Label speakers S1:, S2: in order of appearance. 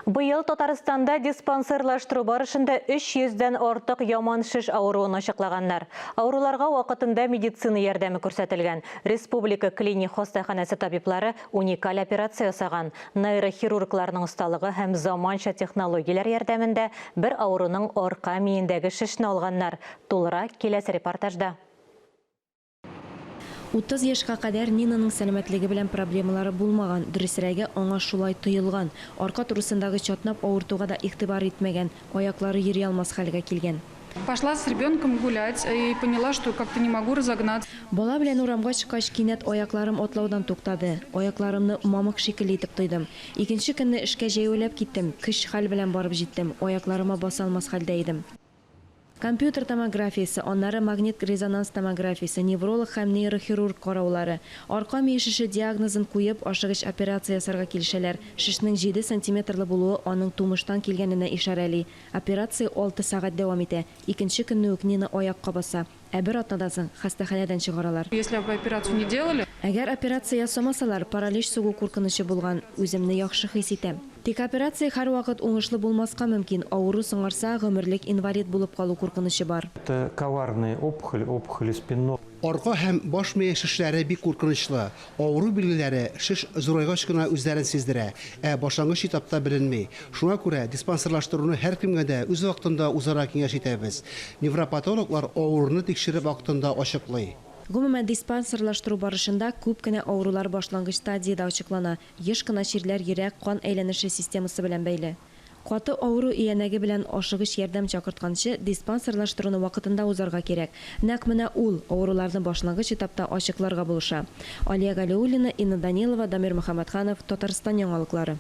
S1: Быйыл Татарстанда диспансерлаштыру барышында 300-дән артык яман шиш авыруын ачыклаганнар. Авыруларга вакытында медицина ярдәме күрсәтелгән. Республика клиник хастаханәсе табиблары уникаль операция ясаган. Нейрохирургларның осталыгы һәм заманча технологияләр ярдәмендә бер авыруның арка миендәге шишне алганнар. Тулырак киләсе репортажда.
S2: 30 яшка кадәр Нинаның сәламәтлеге белән проблемалары булмаган, дөресрәге аңа шулай тоелган. Арка турысындагы чатнап авыртуга да игътибар итмәгән, аяклары йөри алмас хәлгә килгән.
S3: Пошла с ребенком гулять и поняла, что как-то не могу разогнаться.
S2: Бала белән урамга чыккач, кинәт аякларым атлаудан туктады. Аякларымны мамык шикелле итеп тойдым. Икенче көнне эшкә җәяүләп киттем. Көч хәл белән барып җиттем. Аякларыма баса алмас хәлдә идем. Компьютер томографиясе, аннары магнит резонанс томографиясе, невролог һәм нейрохирург караулары. Арка мие шише диагнозын куеп, ашыгыч операция ясарга килешәләр. Шишнең 7 сантиметрлы булуы аның тумыштан килгәненә ишарәли. Операция 6 сәгать дәвам итә. Икенче көнне үк Нина аякка баса. Ә бер атнадан соң хастаханәдән чыгаралар.
S3: Если бы операцию не делали,
S2: Әгәр операция ясамасалар, паралич сугу куркынычы булган, үземне яхшы хис итәм. Тик операция һәр вакыт уңышлы булмаска мөмкин. Авыру соңарса, гомерлек инвалид булып калу куркынычы бар.
S4: Это коварная опухоль спинного.
S5: Арка һәм баш мие шишләре бик куркынычлы. Авыру билгеләре шиш зурайгач кына үзләрен сиздерә, башлангыч этапта беленми. Шуңа күрә диспансерлаштыруны һәр кемгә дә үз вакытында узара киңәш итәбез. Невропатологлар авыруны тикшереп вакытында ачыклый.
S2: Гомумән диспансерлаштыру барышында күп кенә авырулар башлангыч стадияда ачыклана. Еш кына чирләр йөрәк кан әйләнеше системасы белән бәйле. Каты авыру иянәге белән ашыгыч ярдәм чакыртканчы диспансерлаштыруны вакытында узарга кирәк. Нәкъ менә ул авыруларны башлангыч этапта ачыкларга булыша. Алия Галиуллина, Инна Данилова, Дамир Мөхәммәтханов, Татарстан яңалыклары.